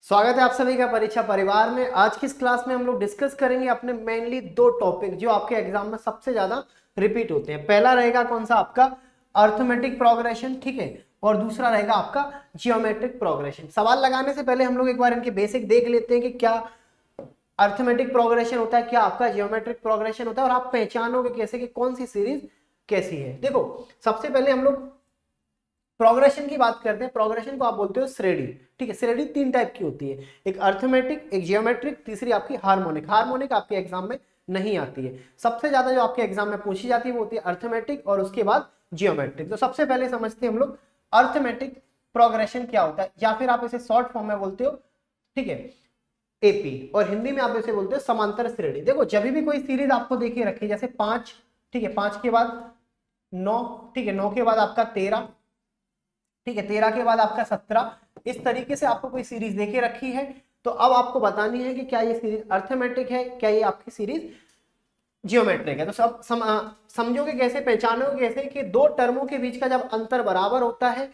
स्वागत है आप सभी का परीक्षा परिवार में। आज की इस क्लास में हम लोग डिस्कस करेंगे अपने मेनली दो टॉपिक जो आपके एग्जाम में सबसे ज्यादा रिपीट होते हैं। पहला रहेगा कौन सा आपका अर्थमेटिक प्रोग्रेशन, ठीक है, और दूसरा रहेगा आपका जियोमेट्रिक प्रोग्रेशन। सवाल लगाने से पहले हम लोग एक बार इनके बेसिक देख लेते हैं कि क्या अर्थमेटिक प्रोग्रेशन होता है, क्या आपका जियोमेट्रिक प्रोग्रेशन होता है, और आप पहचानोगे कैसे कि कौन सी सीरीज कैसी है। देखो, सबसे पहले हम लोग प्रोग्रेशन की बात करते हैं। प्रोग्रेशन को आप बोलते हो श्रेणी, ठीक है। श्रेणी तीन टाइप की होती है, एक अर्थमेटिक, एक जियोमेट्रिक, तीसरी आपकी हार्मोनिक। हार्मोनिक आपके एग्जाम में नहीं आती है। सबसे ज्यादा जो आपके एग्जाम में पूछी जाती है वो होती है अर्थमेटिक और उसके बाद जियोमेट्रिक। तो सबसे पहले समझते हैं हम लोग अर्थमेटिक प्रोग्रेशन क्या होता है, या फिर आप इसे शॉर्ट फॉर्म में बोलते हो, ठीक है, एपी, और हिंदी में आप इसे बोलते हो समांतर श्रेणी। देखो, जब भी कोई सीरीज आपको देखिए रखी, जैसे 5, ठीक है, 5 के बाद 9, ठीक है, 9 के बाद आपका 13, ठीक है, 13 के बाद आपका 17, इस तरीके से आपको कोई सीरीज देके रखी है। तो अब आपको बतानी है कि क्या ये सीरीज अर्थमेटिक है, क्या ये आपकी सीरीज जियोमेट्रिक है। तो सब समझोगे कैसे, पहचानोगे कैसे कि दो टर्मों के बीच का जब अंतर बराबर होता है,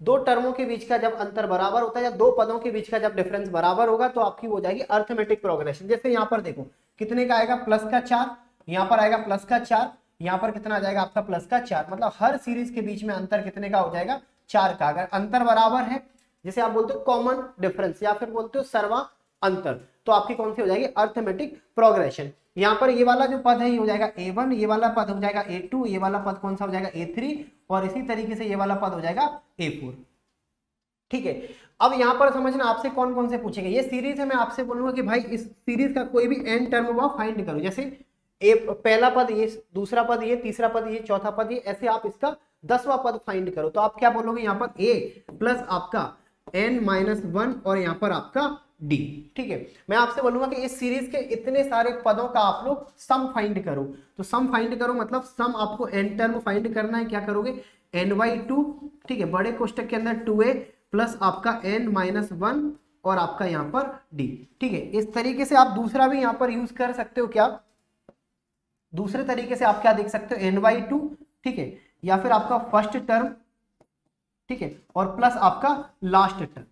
दो टर्मों के बीच का जब अंतर बराबर होता है या दो पदों के बीच का जब डिफरेंस बराबर होगा तो आपकी हो जाएगी अर्थमेटिक प्रोग्रेशन। जैसे यहाँ पर देखो कितने का आएगा, +4, यहाँ पर आएगा +4, यहाँ पर कितना आ जाएगा आपका +4, मतलब हर सीरीज के बीच में अंतर कितने का हो जाएगा, 4 का। अगर अंतर बराबर है, जैसे आप बोलते हो कॉमन डिफरेंस या फिर बोलते हो सर्वा अंतर, तो आपकी कौन सी हो जाएगी अर्थमेटिक प्रोग्रेशन। यहाँ पर ये वाला जो पद है ये हो जाएगा A1, ये वाला पद हो जाएगा A2, ये वाला पद कौन सा हो जाएगा A3, और इसी तरीके से ये वाला पद हो जाएगा A4, ठीक है। अब यहाँ पर समझना आपसे कौन कौन से पूछेंगे। ये सीरीज है, मैं आपसे बोलूंगा कि भाई इस सीरीज का कोई भी एन टर्म हुआ फाइंड करो। जैसे पहला पद ये, दूसरा पद ये, तीसरा पद ये, चौथा पद ये, ऐसे आप इसका 10वां पद फाइंड करो। तो आप क्या बोलोगे, यहाँ पर a प्लस आपका n-1 और यहाँ पर आपका d, ठीक है। मैं आपसे बोलूंगा कि इस सीरीज के इतने सारे पदों का आप लोग सम फाइंड करो। तो सम फाइंड करो मतलब सम आपको n टर्म फाइंड करना है। क्या करोगे, n/2, ठीक है, बड़े कोष्टक के अंदर 2a प्लस आपका n-1 और आपका यहाँ पर d, ठीक है। इस तरीके से आप दूसरा भी यहाँ पर यूज कर सकते हो। क्या दूसरे तरीके से आप क्या देख सकते हो, n/2, ठीक है, या फिर आपका फर्स्ट टर्म, ठीक है, और प्लस आपका लास्ट टर्म।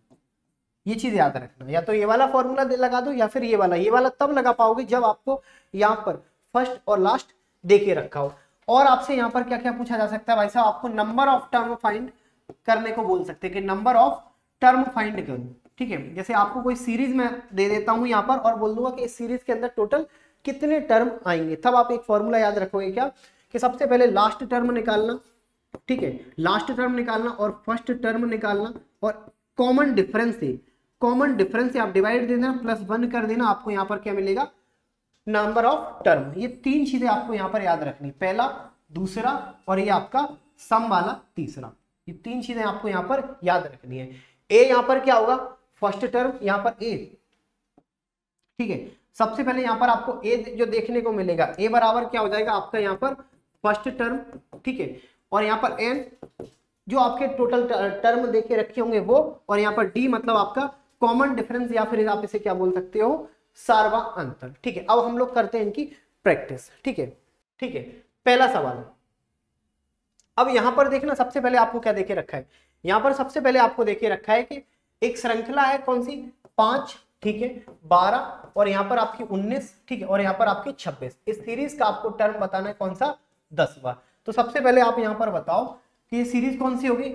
ये चीज याद रखना, या तो ये वाला फॉर्मूला लगा दो या फिर ये वाला तब लगा पाओगे जब आपको यहाँ पर फर्स्ट और लास्ट देके रखा हो। और आपसे यहाँ पर क्या क्या पूछा जा सकता है भाई साहब, आपको नंबर ऑफ टर्म फाइंड करने को बोल सकते हैं कि नंबर ऑफ टर्म फाइंड करो, ठीक है। जैसे आपको कोई सीरीज में दे देता हूं यहाँ पर और बोल दूंगा कि इस सीरीज के अंदर टोटल कितने टर्म आएंगे, तब आप एक फॉर्मूला याद रखोगे क्या, कि सबसे पहले लास्ट टर्म निकालना, ठीक है, लास्ट टर्म निकालना और फर्स्ट टर्म निकालना, और कॉमन डिफरेंस से आप डिवाइड दे देना, +1 कर देना, आपको यहाँ पर क्या मिलेगा, नंबर ऑफ टर्म। ये तीन चीजें आपको यहाँ पर याद रखनी, पहला, दूसरा और ये आपका सम वाला तीसरा। ये तीन चीजें आपको यहाँ पर याद रखनी है। ए यहाँ पर क्या होगा, फर्स्ट टर्म, यहाँ पर ए, ठीक है। सबसे पहले यहाँ पर आपको ए जो देखने को मिलेगा, ए बराबर क्या हो जाएगा आपका यहाँ पर फर्स्ट टर्म, ठीक है, और यहाँ पर एन जो आपके टोटल टर्म देखे रखे होंगे वो, और यहाँ पर डी मतलब आपका कॉमन डिफरेंस या फिर आप इसे क्या बोल सकते हो, सार्वा अंतर, ठीक है। अब हम लोग करते हैं इनकी प्रैक्टिस, ठीक है, ठीक है। पहला सवाल, अब यहां पर देखना, सबसे पहले आपको क्या देखे रखा है, यहां पर सबसे पहले आपको देखे रखा है कि एक श्रृंखला है, कौन सी, 5, ठीक है, 12 और यहां पर आपकी 19, ठीक है, और यहां पर आपकी 26। इस सीरीज का आपको टर्म बताना है कौन सा, 10वां। तो सबसे पहले आप यहां पर बताओ कि सीरीज कौन सी होगी,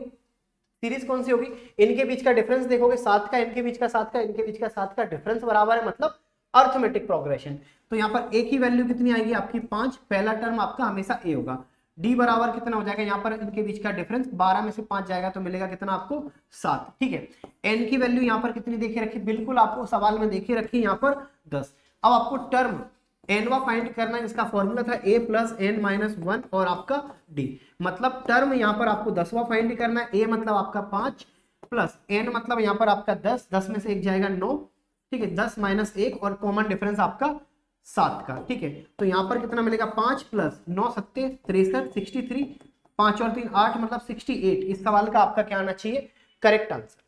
सीरीज कौन सी होगी। इनके बीच का डिफरेंस देखोगे 7 का, इनके बीच का 7 का, इनके बीच का 7 का, डिफरेंस बराबर है, मतलब अर्थमेटिक प्रोग्रेशन। तो यहाँ पर ए की वैल्यू कितनी आएगी आपकी 5, पहला टर्म आपका हमेशा ए होगा। डी बराबर कितना हो जाएगा, यहाँ पर इनके बीच का डिफरेंस 12 में से 5 जाएगा तो मिलेगा कितना आपको, 7, ठीक है। एन की वैल्यू यहाँ पर कितनी देखे रखी, बिल्कुल आपको सवाल में देखे रखी यहाँ पर 10। अब आपको टर्म एनवा फाइंड करना है, जिसका फॉर्मूला था a + n-1 और आपका d, मतलब टर्म यहाँ पर आपको 10वां फाइंड करना है। a मतलब आपका 5 प्लस n मतलब यहाँ पर आपका 10, 10 में से 1 जाएगा 9, ठीक है, 10 - 1 और कॉमन डिफरेंस आपका 7 का, ठीक है। तो यहाँ पर कितना मिलेगा, 5 + 9 = 63, 63, 5 और 3 8 मतलब 68। इस सवाल का आपका क्या आना चाहिए, करेक्ट आंसर,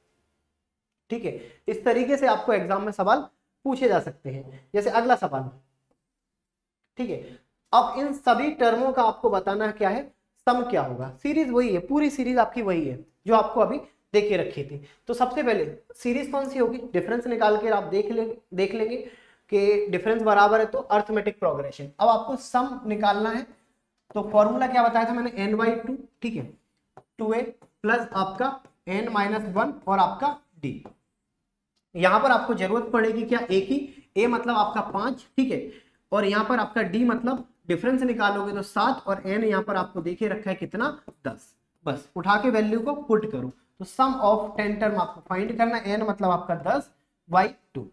ठीक है। इस तरीके से आपको एग्जाम में सवाल पूछे जा सकते हैं। जैसे अगला सवाल, ठीक है, अब इन सभी टर्मों का आपको बताना क्या है, सम क्या होगा। सीरीज वही है, पूरी सीरीज आपकी वही है जो आपको अभी देखिए रखी थी। तो सबसे पहले सीरीज कौन सी होगी, डिफरेंस निकाल के आप देख लेंगे कि डिफरेंस बराबर है तो अर्थमेटिक प्रोग्रेशन। अब आपको सम निकालना है, तो फॉर्मूला क्या बताया था मैंने, n/2, ठीक है, 2a प्लस आपका n-1 और आपका d। यहां पर आपको जरूरत पड़ेगी क्या, एक ही, a मतलब आपका 5, ठीक है, और यहाँ पर आपका d मतलब डिफरेंस निकालोगे तो 7, और n यहाँ पर आपको देखिए रखा है कितना, 10। बस उठा के वैल्यू को पुट करो, तो सम ऑफ 10 टर्म आपको फाइंड करना है। n मतलब आपका 10/2,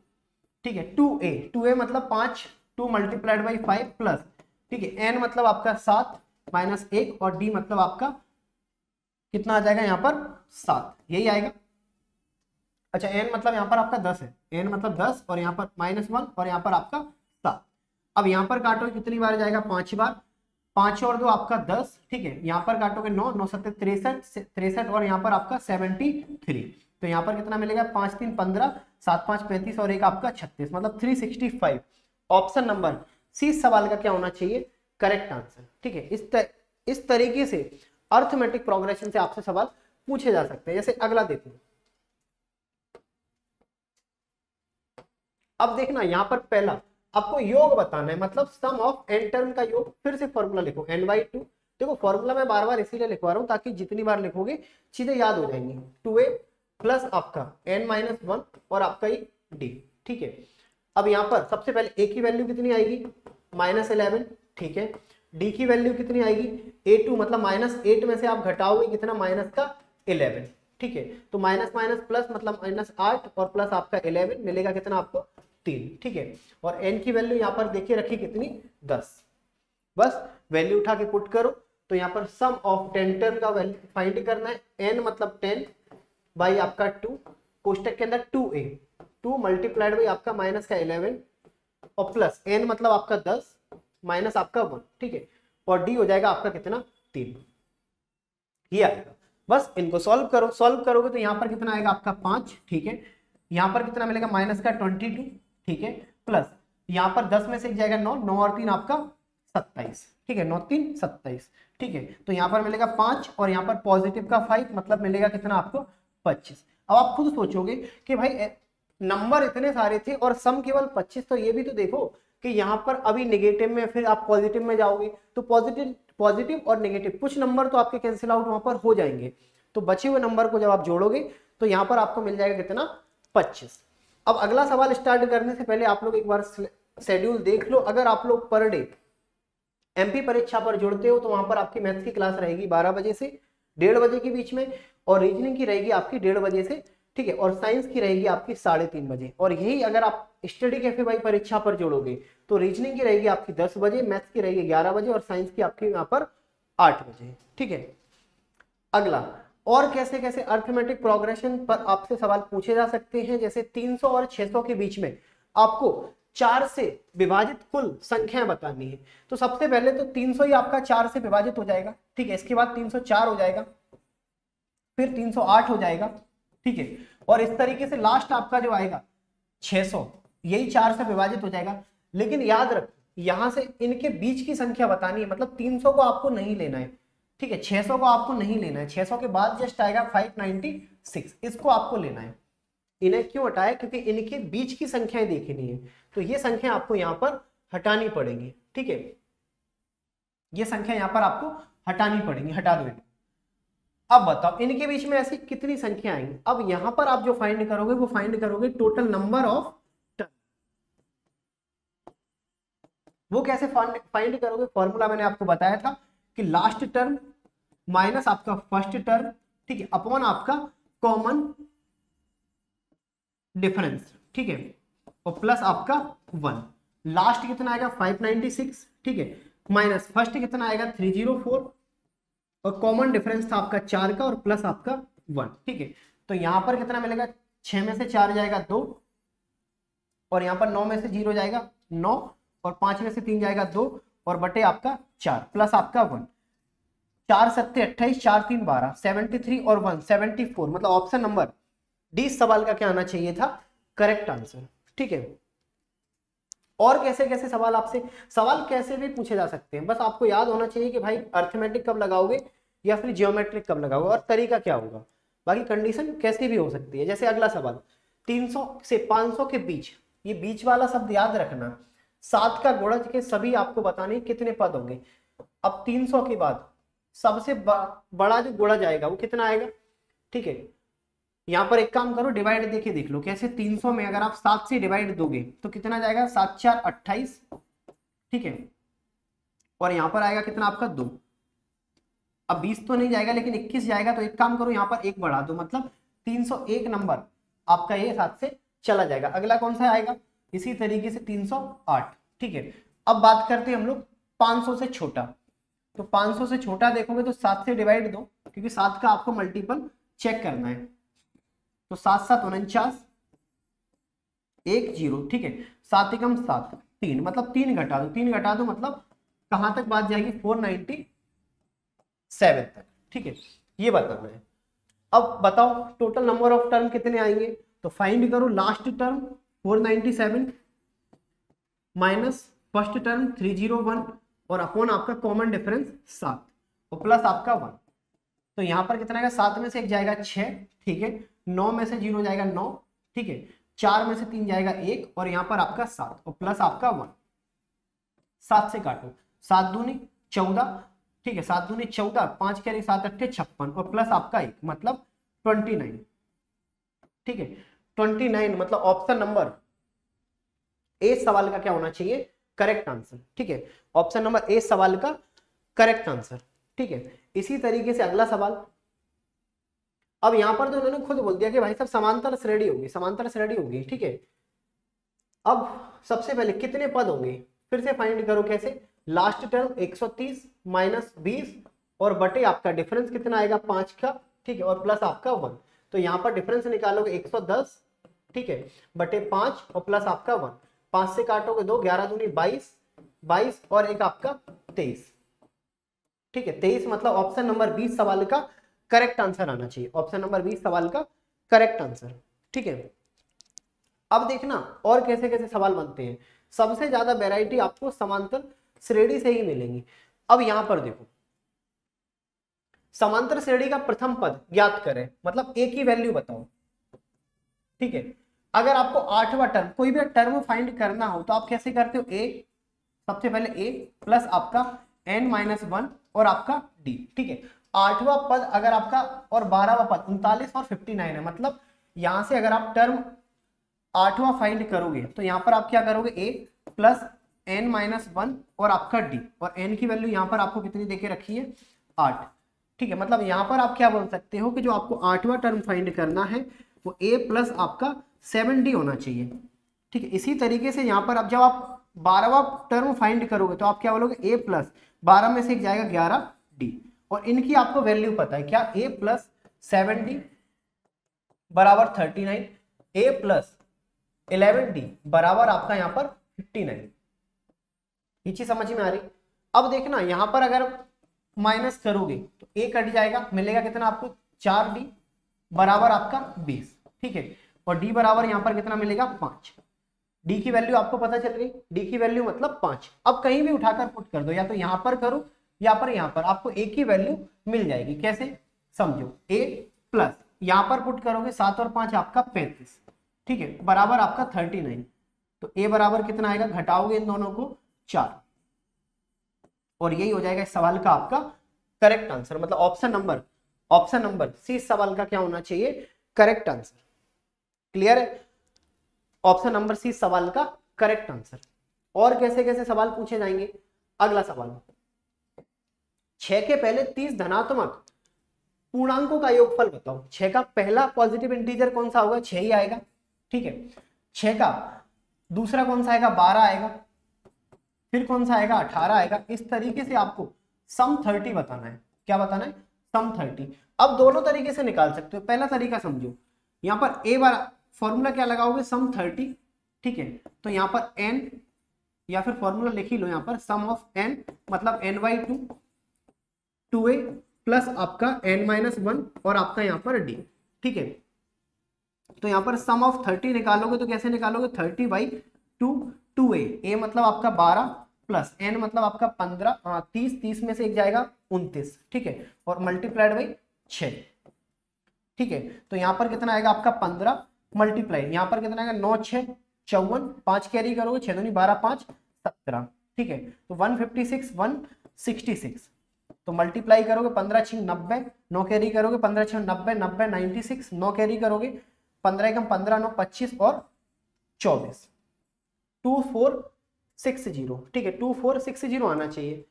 ठीक है, 2a मतलब 5, 2 मल्टीप्लाइड बाई 5 प्लस, ठीक है, n मतलब आपका 7 माइनस 1, और d मतलब आपका कितना आ जाएगा यहाँ पर 7, यही आएगा। अच्छा n मतलब यहाँ पर आपका 10 है, n मतलब 10 और यहाँ पर -1 और यहाँ पर आपका 7। अब यहाँ पर काटोगे कितनी बार जाएगा, 5 बार, 5 और 2 आपका 10, ठीक है, यहाँ पर काटोगे 9, 9 7 63 और यहाँ पर आपका 73, तो यहाँ पर कितना मिलेगा, 5 3 15, 7 5 35 और एक आपका 36, मतलब 365। ऑप्शन नंबर सी सवाल का क्या होना चाहिए, करेक्ट आंसर, ठीक है। इस तरीके से अर्थमेटिक प्रोग्रेशन से आपसे सवाल पूछे जा सकते हैं। जैसे अगला देखो, अब देखना यहाँ पर पहला आपको योग बताना है, मतलब सम ऑफ n टर्म का योग। फिर से फॉर्मूला लिखो n/2, देखो फॉर्मूला मैं बार बार इसीलिए लिखवा रहा हूँ ताकि जितनी बार लिखोगे चीजें याद हो जाएंगी। 2a प्लस आपका n-1 और आपका ही d, ठीक है। अब यहाँ पर सबसे पहले a की वैल्यू कितनी आएगी, -11, ठीक है, d की वैल्यू कितनी आएगी, a2 मतलब -8 में से आप घटाओगे कितना, -11, ठीक है, तो माइनस माइनस प्लस मतलब -8 और प्लस आपका 11 मिलेगा कितना आपको, 3, ठीक है, और n की वैल्यू यहाँ पर देखिए रखी कितनी, 10। बस वैल्यू उठा के पुट करो, तो यहाँ पर सम ऑफ 10 टर्म का वैल्यू फाइंड करना है। n मतलब 10 बाई आपका 2, कोष्टक के अंदर 2a, 2 मल्टीप्लाइड बाई आपका माइनस का 11 और प्लस n मतलब आपका 10 माइनस आपका 1, ठीक है, और d हो जाएगा आपका कितना, 3, ये आएगा। बस इनको सॉल्व करो, सॉल्व करोगे तो यहाँ पर कितना आएगा आपका 5, ठीक है, यहाँ पर कितना मिलेगा माइनस का 22, ठीक है, प्लस यहाँ पर 10 में से एक जाएगा 9, 9 और 3 आपका 27, ठीक है, 9 3 27, ठीक है, तो यहाँ पर मिलेगा 5 और यहाँ पर पॉजिटिव का 5 मतलब मिलेगा कितना आपको 25। अब आप खुद सोचोगे कि भाई नंबर इतने सारे थे और सम केवल 25, तो ये भी तो देखो कि यहाँ पर अभी नेगेटिव में फिर आप पॉजिटिव में जाओगे तो पॉजिटिव और नेगेटिव कुछ नंबर तो आपके कैंसिल आउट वहां पर हो जाएंगे, तो बचे हुए नंबर को जब आप जोड़ोगे तो यहाँ पर आपको मिल जाएगा कितना, 25। अब अगला सवाल स्टार्ट करने से पहले आप लोग एक बार शेड्यूल देख लो। अगर आप लोग पर डे एमपी परीक्षा पर जुड़ते हो तो वहां पर आपकी मैथ्स की क्लास रहेगी 12 बजे से 1:30 बजे के बीच में, और रीजनिंग की रहेगी आपकी 1:30 बजे से, ठीक है, और साइंस की रहेगी आपकी 3:30 बजे। और यही अगर आप स्टडी कैफे भाई परीक्षा पर जोड़ोगे तो रीजनिंग की रहेगी आपकी 10 बजे, मैथ्स की रहेगी 11 बजे और साइंस की आपकी यहाँ पर 8 बजे, ठीक है। अगला, और कैसे कैसे अर्थमेटिक प्रोग्रेशन पर आपसे सवाल पूछे जा सकते हैं, जैसे 300 और 600 के बीच में आपको 4 से विभाजित कुल संख्याएं बतानी है। तो सबसे पहले तो 300 ही आपका 4 से विभाजित हो जाएगा, ठीक है, इसके बाद 304 हो जाएगा, फिर 308 हो जाएगा, ठीक है, और इस तरीके से लास्ट आपका जो आएगा 600, यही 4 से विभाजित हो जाएगा। लेकिन याद रख यहां से इनके बीच की संख्या बतानी है, मतलब 300 को आपको नहीं लेना है, ठीक है, 600 को आपको नहीं लेना है, 600 के बाद जस्ट आएगा 596, इसको आपको लेना है। इन्हें क्यों हटाया, क्योंकि इनके बीच की संख्याएं देखनी है, तो ये संख्या आपको यहाँ पर हटानी पड़ेगी, ठीक है, ये संख्या यहाँ पर आपको हटानी पड़ेगी, हटा दो इनको। अब बताओ इनके बीच में ऐसी कितनी संख्या आएंगी। अब यहां पर आप जो फाइंड करोगे वो फाइंड करोगे टोटल नंबर ऑफ टर्म। वो कैसे फाइंड करोगे, फॉर्मूला मैंने आपको बताया था कि लास्ट टर्म माइनस आपका फर्स्ट टर्म, ठीक है, अपॉन आपका कॉमन डिफरेंस, ठीक है, और प्लस आपका 1। लास्ट कितना आएगा 596, ठीक है, माइनस फर्स्ट कितना आएगा 304 और कॉमन डिफरेंस था आपका 4 का और प्लस आपका 1, ठीक है, तो यहां पर कितना मिलेगा, 6 में से 4 जाएगा 2 और यहाँ पर 9 में से 0 जाएगा 9 और 5 में से 3 जाएगा 2 और बटे आपका 4 प्लस आपका 1, 4 7 28, 4 3 12, 73 और 1 74, मतलब ऑप्शन नंबर डी सवाल का क्या आना चाहिए था, करेक्ट आंसर, ठीक है। और कैसे कैसे सवाल आपसे, सवाल कैसे भी पूछे जा सकते हैं, बस आपको याद होना चाहिए कि भाई अर्थमेटिक कब लगाओगे या फिर जियोमेट्रिक कब लगाओगे और तरीका क्या होगा। बाकी कंडीशन कैसी भी हो सकती है। जैसे अगला सवाल 300 से 500 के बीच, ये बीच वाला शब्द याद रखना, 7 का गुणज के सभी आपको बताने कितने पद होंगे। अब 300 के बाद सबसे बड़ा जो गुणज आएगा वो कितना आएगा, ठीक है। यहाँ पर एक काम करो, डिवाइड देके देख लो कैसे। 300 में अगर आप 7 से डिवाइड दोगे तो कितना जाएगा, 7 4 28, ठीक है। और यहाँ पर आएगा कितना आपका 2। अब 20 तो नहीं जाएगा लेकिन 21 जाएगा, तो एक काम करो यहाँ पर 1 बढ़ा दो, मतलब 301 नंबर आपका ये 7 से चला जाएगा। अगला कौन सा आएगा, इसी तरीके से 308, ठीक है। अब बात करते हैं हम लोग 500 से छोटा। तो 500 से छोटा देखोगे तो 7 से डिवाइड दो, क्योंकि 7 का आपको मल्टीपल चेक करना है। तो 7 7 49 1 0, ठीक है। 7 एकम 7 3, मतलब 3 घटा दो, 3 घटा दो मतलब कहां तक बात जाएगी, 497 तक, ठीक है। ये बताना है। अब बताओ टोटल नंबर ऑफ टर्म कितने आएंगे, तो फाइंड करो last term 497 minus first term 301 और अपॉन आपका कॉमन डिफरेंस 7 और प्लस आपका 1। तो यहाँ पर कितना आएगा, 7 में से 1 जाएगा 6, ठीक है। 9 में से 0 जाएगा 9, ठीक है। 4 में से 3 जाएगा 1 और यहाँ पर आपका 7 और प्लस आपका 1। 7 से काटो, 7 दूनी 14, ठीक है। 7 दूनी 14, 5 कैरी 7 अट्ठे 56 और प्लस आपका 1 मतलब 29, ठीक है। 29 मतलब ऑप्शन नंबर ए सवाल का क्या होना चाहिए, करेक्ट आंसर, ठीक है। ऑप्शन नंबर ए सवाल का करेक्ट आंसर, ठीक है। इसी तरीके से अगला सवाल, अब यहां पर तो उन्होंने खुद बोल दिया कि भाई साहब समांतर श्रेणी होगी, समांतर श्रेणी होगी, ठीक है। अब सबसे पहले कितने पद होंगे, फिर से फाइंड करो कैसे। लास्ट टर्म 130 माइनस 20 और बटे आपका डिफरेंस कितना आएगा 5 का, ठीक है, और प्लस आपका 1। तो यहाँ पर डिफरेंस निकालोगे 110, ठीक है, बटे 5 और प्लस आपका 1। 5 से काटोगे 2, 11 दूनी 22, 22 और एक आपका 23, ठीक है। 23 मतलब ऑप्शन नंबर 20 सवाल का करेक्ट आंसर आना चाहिए, ऑप्शन नंबर 20 सवाल का करेक्ट आंसर, ठीक है। अब देखना और कैसे कैसे सवाल बनते हैं। सबसे ज्यादा वैरायटी आपको समांतर श्रेणी से ही मिलेंगी। अब यहां पर देखो, समांतर श्रेणी का प्रथम पद ज्ञात करें, मतलब ए की वैल्यू बताओ, ठीक है। अगर आपको 8वां टर्म, कोई भी टर्म फाइंड करना हो तो आप कैसे करते हो, ए, सबसे पहले ए प्लस आपका n-1 और आपका d, ठीक है। 8वां पद अगर आपका और 12वां पद 39 और 59 है, मतलब यहां से अगर आप टर्म 8वां फाइंड करोगे तो यहां पर आप क्या करोगे, a प्लस n-1 और आपका d, और n की वैल्यू यहां पर आपको कितनी देके रखी है, 8, ठीक है। मतलब यहां पर आप क्या बोल सकते हो कि जो आपको 8वां टर्म फाइंड करना है वो a प्लस आपका 7d होना चाहिए, ठीक है। इसी तरीके से यहाँ पर अब जब आप 12वां टर्म फाइंड करोगे तो आप क्या बोलोगे, a प्लस 12 में से एक जाएगा 11d, और इनकी आपको वैल्यू पता है क्या, a प्लस 7d बराबर 39, a प्लस 11d बराबर आपका यहाँ पर 59। ये चीज समझ में आ रही। अब देखना यहाँ पर अगर माइनस करोगे तो a कट जाएगा, मिलेगा कितना आपको, 4d बराबर आपका 20, ठीक है। और d बराबर यहाँ पर कितना मिलेगा, 5। d की वैल्यू आपको पता चल गई, d की वैल्यू मतलब 5। अब कहीं भी उठाकर पुट कर दो, या तो यहाँ पर करो या पर यहाँ पर, आपको a की वैल्यू मिल जाएगी। कैसे, समझो, a प्लस यहाँ पर पुट करोगे 7 और 5 आपका 35, ठीक है, बराबर आपका 39। तो a बराबर कितना आएगा, घटाओगे इन दोनों को 4, और यही हो जाएगा इस सवाल का आपका करेक्ट आंसर। मतलब ऑप्शन नंबर सी सवाल का क्या होना चाहिए, करेक्ट आंसर। क्लियर है, ऑप्शन नंबर सी सवाल का करेक्ट आंसर। और कैसे कैसे सवाल पूछे जाएंगे। अगला सवाल, 6 के पहले 30 धनात्मक पूर्णांकों का योगफल बताओ। 6 का पहला पॉजिटिव इंटीजर कौन सा होगा, 6 ही आएगा, ठीक है। 6 का दूसरा कौन सा आएगा, 12 आएगा, फिर कौन सा आएगा, 18 आएगा। इस तरीके से आपको सम 30 बताना है। क्या बताना है, सम 30। अब दोनों तरीके से निकाल सकते हो। पहला तरीका समझो, यहाँ पर ए बार फॉर्मूला क्या लगाओगे, सम 30, ठीक है। तो यहाँ पर n, या फिर फॉर्मूला लिख ही लो यहाँ पर, सम ऑफ n मतलब n/2 2a प्लस आपका n-1 और आपका यहाँ पर d, ठीक है। तो यहाँ पर सम ऑफ 30 निकालोगे तो कैसे निकालोगे, 30/2 2a, a मतलब आपका 12 प्लस n मतलब आपका 15, 30 में से एक जाएगा 29, ठीक है, और मल्टीप्लाइड बाई 6, ठीक है। तो यहाँ पर कितना आएगा आपका 15 मल्टीप्लाई, यहाँ पर कितना आएगा 9 6 54, 5 कैरी करोगे 6 दूनी 12 5 17, ठीक है। तो 156 166, तो मल्टीप्लाई करोगे 15 6 90, 9 कैरी करोगे 15 6 90 90 96, 9 कैरी करोगे 15 एकम 15 9 25 और 24, 2460, ठीक है 2460 आना चाहिए।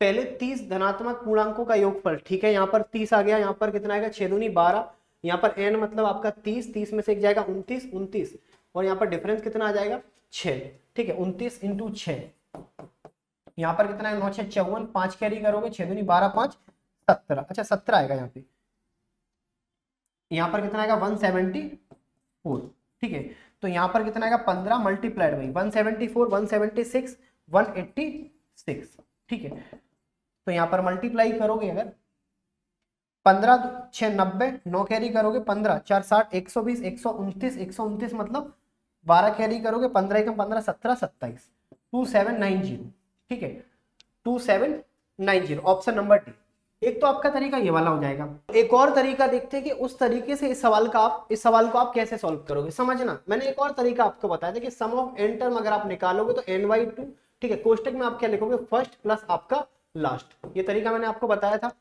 पहले 30 धनात्मक पूर्णांकों का योगफल, ठीक है। यहाँ पर 30 आ गया, यहाँ पर कितना आएगा 6 दूनी 12, यहाँ पर n मतलब आपका 30, 30 में से एक जाएगा 29, 29 और यहाँ पर डिफरेंस कितना आ जाएगा 6, ठीक है। 29 इंटू 6, यहाँ पर कितना है 9 6 54, 5 कैरी करोगे 6 दूनी 12 5 17, अच्छा 17 आएगा यहाँ पे। यहाँ पर कितना आएगा 174, ठीक है। तो यहाँ पर कितना आएगा 15 मल्टीप्लाइड बाई 174 176 186, ठीक है। तो यहाँ पर मल्टीप्लाई करोगे अगर 15 6 90, 9 कैरी करोगे 15 4 60 120 129 129 मतलब 12 कैरी करोगे 15 एकम 15 17 27, 2790, ठीक है 2790, ऑप्शन नंबर डी। एक तो आपका तरीका ये वाला हो जाएगा। एक और तरीका देखते हैं कि उस तरीके से इस सवाल को आप कैसे सॉल्व करोगे। समझना, मैंने एक और तरीका आपको बताया था कि सम ऑफ n टर्म अगर आप निकालोगे तो n/2, ठीक है। कोष्टक में आप क्या लिखोगे फर्स्ट प्लस आपका लास्ट, ये तरीका मैंने आपको बताया था।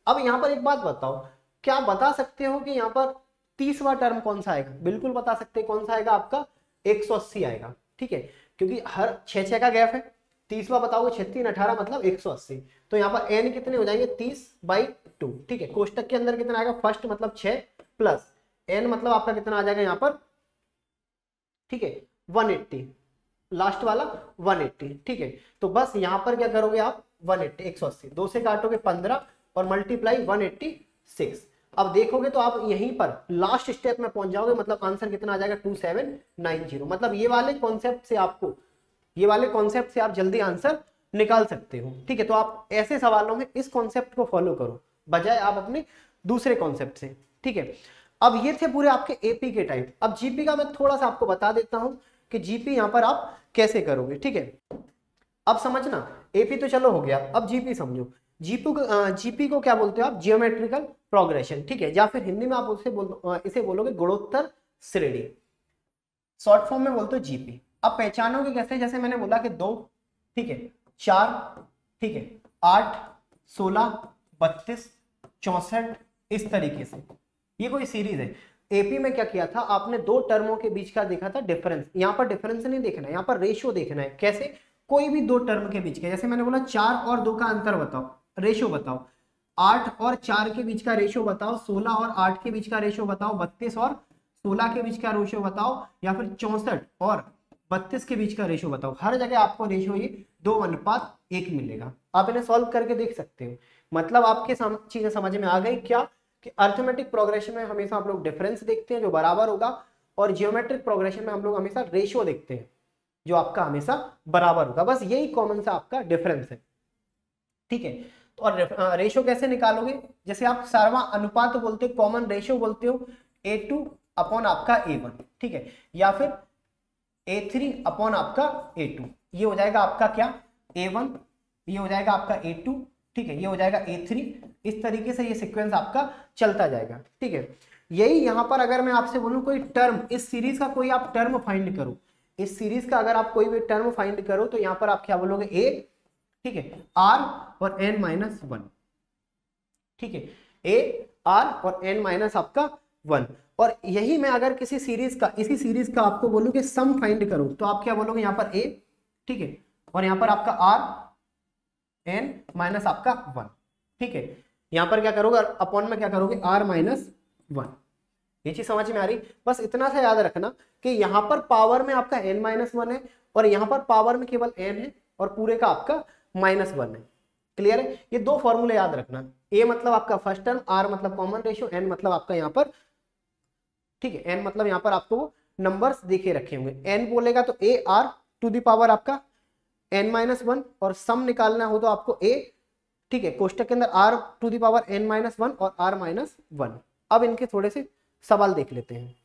अब यहाँ पर एक बात बताओ, क्या आप बता सकते हो कि यहाँ पर 30वां टर्म कौन सा आएगा? बिल्कुल बता सकते हैं, कौन सा आएगा आपका 180 आएगा, ठीक है, क्योंकि हर 6 का गैप है। 30वां बताओगे 6 3 18 मतलब 180, तो यहाँ पर n कितने हो जाएंगे 30/2, ठीक है। कोष्टक के अंदर कितना आएगा फर्स्ट मतलब 6 प्लस n मतलब आपका कितना आ जाएगा यहाँ पर, ठीक है 180, लास्ट वाला 180, ठीक है। तो बस यहाँ पर क्या करोगे आप 180 180 2 से काटोगे 15 और मल्टीप्लाई 186। अब देखोगे तो आप यहीं पर लास्ट स्टेप में पहुंच जाओगे, मतलब आंसर कितना आ जाएगा 2790। मतलब ये वाले कॉन्सेप्ट से आप जल्दी आंसर निकाल सकते हो, ठीक है। तो आप ऐसे सवालों में इस कॉन्सेप्ट को फॉलो करो बजाय आप अपने दूसरे कॉन्सेप्ट से, ठीक है। अब ये थे पूरे आपके एपी के टाइप। अब जीपी का मैं थोड़ा सा आपको बता देता हूं कि जीपी यहां पर आप कैसे करोगे, ठीक है। अब समझना, एपी तो चलो हो गया, अब जीपी समझो। जीपी को क्या बोलते हो आप? जियोमेट्रिकल प्रोग्रेशन, ठीक है, या फिर हिंदी में आप इसे बोलोगे गुणोत्तर श्रेणी, शॉर्ट फॉर्म में बोलते हो जीपी। अब पहचानोगे कैसे? जैसे मैंने बोला कि 2, ठीक है 4, ठीक है 8 16 32 64, इस तरीके से ये कोई सीरीज है। एपी में क्या किया था आपने, 2 टर्मों के बीच का देखा था डिफरेंस। यहाँ पर डिफरेंस नहीं देखना है, यहाँ पर रेशियो देखना है। कैसे? कोई भी 2 टर्म के बीच के, जैसे मैंने बोला 4 और 2 का अंतर बताओ, रेशियो बताओ। 8 और 4 के बीच का रेशियो बताओ, 16 और 8 के बीच का रेशियो बताओ, 32 और 16 के बीच का रेशियो बताओ, या फिर 64 और 32 के बीच का रेशियो बताओ। हर जगह आपको रेशियो ये 2:1 मिलेगा। आप इन्हें सॉल्व करके देख सकते हो। मतलब आपके चीजें समझ में आ गई क्या कि अर्थमेटिक प्रोग्रेशन में हमेशा हम लोग डिफरेंस देखते हैं जो बराबर होगा, और जियोमेट्रिक प्रोग्रेशन में हम लोग हमेशा रेशियो देखते हैं जो आपका हमेशा बराबर होगा। बस यही कॉमन सा आपका डिफरेंस है, ठीक है। तो और रेशियो कैसे निकालोगे? जैसे आप सारवा अनुपात बोलते हो, कॉमन रेशियो बोलते हो A2 अपॉन आपका A1, ठीक है, या फिर A3 अपॉन आपका A2। ये हो जाएगा आपका क्या A1, ये हो जाएगा आपका A2, ठीक है, ये हो जाएगा A3। इस तरीके से ये सीक्वेंस आपका चलता जाएगा, ठीक है। यही यहाँ पर अगर मैं आपसे बोलूं कोई टर्म, इस सीरीज का कोई आप टर्म फाइंड करो, इस सीरीज का अगर आप कोई भी टर्म फाइंड करो तो यहाँ पर आप क्या बोलोगे A, ठीक है, R और n-1, ठीक है, A R और n माइनस आपका 1। और यही मैं अगर किसी सीरीज का, इसी सीरीज का आपको बोलूं कि सम फाइंड करो तो आप क्या बोलोगे यहाँ पर A, ठीक है, और यहाँ पर आपका R n माइनस आपका 1, ठीक है। यहाँ पर क्या करोगे अपॉन में क्या करोगे R-1। ये चीज समझ में आ रही? बस इतना सा याद रखना कि यहाँ पर पावर में आपका n-1 है और यहाँ पर पावर में केवल n है और पूरे का आपका -1 है। क्लियर है? ये 2 फॉर्मूले याद रखना। a मतलब आपका फर्स्ट टर्म, r मतलब कॉमन रेशियो, n मतलब आपका यहाँ पर, ठीक है, n मतलब यहाँ पर आपको नंबर्स देखे रखे होंगे। n बोलेगा तो a r to the power आपका n-1, और सम निकालना हो तो आपको a, ठीक है, कोष्टक के अंदर r to the power n-1 और r-1। अब इनके थोड़े से सवाल देख लेते हैं।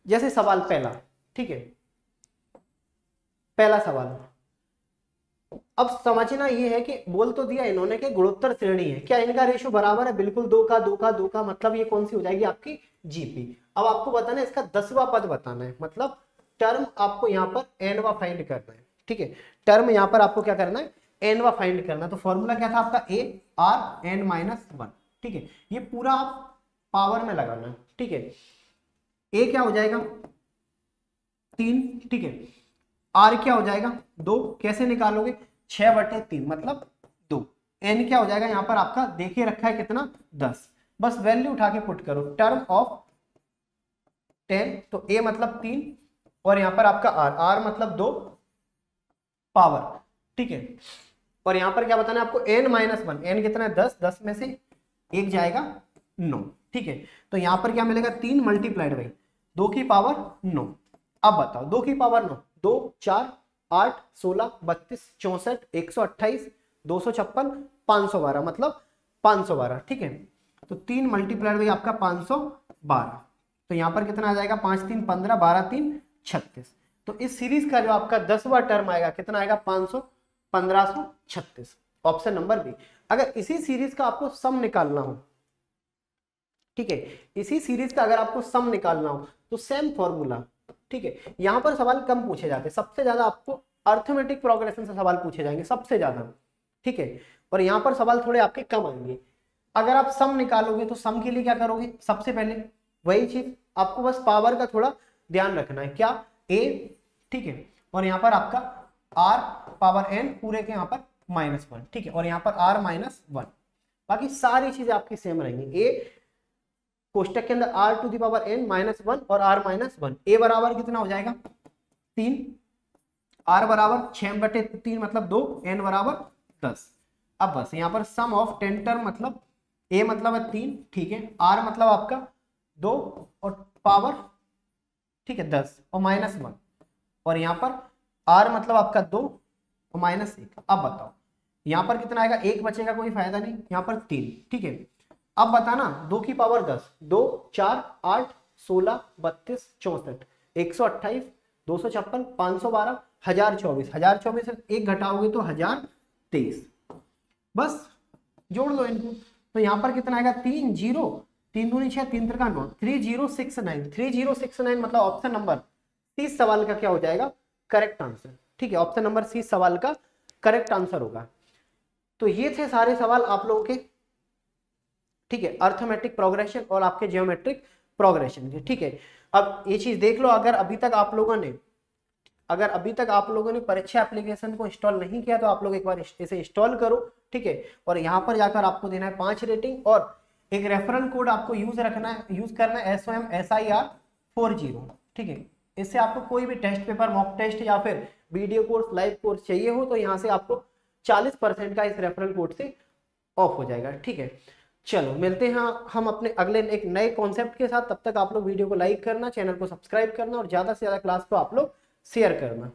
जैसे सवाल पहला, ठीक है, पहला सवाल अब समझना ये है कि बोल तो दिया इन्होंने कि गुणोत्तर श्रेणी है, क्या इनका रेशियो बराबर है? बिल्कुल 2 का 2 का 2 का, मतलब ये कौन सी हो जाएगी आपकी जीपी। अब आपको बताना है इसका 10वां पद बताना है, मतलब टर्म आपको यहाँ पर एनवा फाइंड करना है, ठीक है। टर्म यहाँ पर आपको क्या करना है? एनवा फाइंड करना है। तो फॉर्मूला क्या था आपका? ए आर एन माइनस 1, ठीक है। ये पूरा आप पावर में लगाना है, ठीक है। ए क्या हो जाएगा? 3, ठीक है। आर क्या हो जाएगा? 2, कैसे निकालोगे? 6/3 मतलब 2। एन क्या हो जाएगा यहाँ पर आपका? देखिए रखा है कितना? 10। बस वैल्यू उठा के पुट करो, टर्म ऑफ 10, तो ए मतलब 3 और यहाँ पर आपका आर, आर मतलब 2 पावर, ठीक है। और यहाँ पर क्या बताना है आपको? n माइनस 1, एन कितना है? 10, 10 में से 1 जाएगा 9, ठीक है। तो यहाँ पर क्या मिलेगा? 3 मल्टीप्लाइड बाई 2 की पावर 9। अब बताओ 2 की पावर 9, 2 4 8 16 32 64 128 256 512 मतलब 512, ठीक है। तो 3 मल्टीप्लाइड बाई आपका 512, तो यहाँ पर कितना आ जाएगा? 5 3 15 12 3 36। तो इस सीरीज का जो आपका 10वां टर्म आएगा कितना आएगा? 1536, ऑप्शन नंबर बी। अगर इसी सीरीज का आपको सम निकालना हो, ठीक है, इसी सीरीज का अगर आपको सम निकालना हो तो सेम फॉर्मूला, ठीक है। यहां पर सवाल कम पूछे जाते हैं, सबसे ज्यादा आपको अर्थमेटिक प्रोग्रेशन से सवाल पूछे जाएंगे सबसे ज्यादा, ठीक है। और यहाँ पर सवाल थोड़े आपके कम आएंगे। अगर आप सम निकालोगे तो सम के लिए क्या करोगे? सबसे पहले वही चीज आपको बस पावर का थोड़ा ध्यान रखना है, क्या? ए, ठीक है। और यहाँ पर आपका आर पावर एन पूरे के यहाँ पर -1, ठीक है। और यहाँ पर आर -1, बाकी सारी चीजें आपकी सेम रहेंगी। ए कोष्टक के अंदर R to the power N -1 और आर -1। ए बराबर कितना हो जाएगा? 3, आर बराबर 6/3 मतलब 2, एन बराबर 10। अब बस यहाँ पर सम ऑफ 10 टर्म, मतलब ए मतलब है 3, ठीक है। आर मतलब आपका 2 और पावर, ठीक है, 10 और -1। और यहाँ पर आर मतलब आपका 2 और -1। अब बताओ यहाँ पर कितना आएगा? 1 बचेगा, कोई फायदा नहीं। यहाँ पर 3, ठीक है। अब बताना 2 की पावर 10, 2 4 8 16 32 64 128 256 512 1024, 1024 से 1 घटाओगे तो 1023। बस जोड़ लो इनको, तो यहाँ पर कितना आएगा? 3 0 3 दूनी 6 3 त्रिका 9 3069। 3069 मतलब ऑप्शन नंबर सी सवाल का क्या हो जाएगा? करेक्ट आंसर, ठीक है। ऑप्शन नंबर सी सवाल का करेक्ट आंसर होगा। तो ये थे सारे सवाल आप लोगों के, ठीक है, अर्थमेटिक प्रोग्रेशन और आपके जियोमेट्रिक प्रोग्रेशन के, ठीक है। अब ये चीज देख लो, अगर अभी तक आप लोगों ने परीक्षा एप्लीकेशन को इंस्टॉल नहीं किया तो आप लोग एक बार इसे इंस्टॉल करो, ठीक है। और यहाँ पर जाकर आपको देना है 5 रेटिंग और एक रेफरल कोड आपको यूज करना है SOMSIR40, ठीक है। इससे आपको कोई भी टेस्ट पेपर, मॉक टेस्ट या फिर वीडियो कोर्स, लाइव कोर्स चाहिए हो तो यहाँ से आपको 40% का इस रेफरल कोड से ऑफ हो जाएगा, ठीक है। चलो मिलते हैं हम अपने अगले एक नए कॉन्सेप्ट के साथ। तब तक आप लोग वीडियो को लाइक करना, चैनल को सब्सक्राइब करना और ज्यादा से ज्यादा क्लास को आप लोग शेयर करना।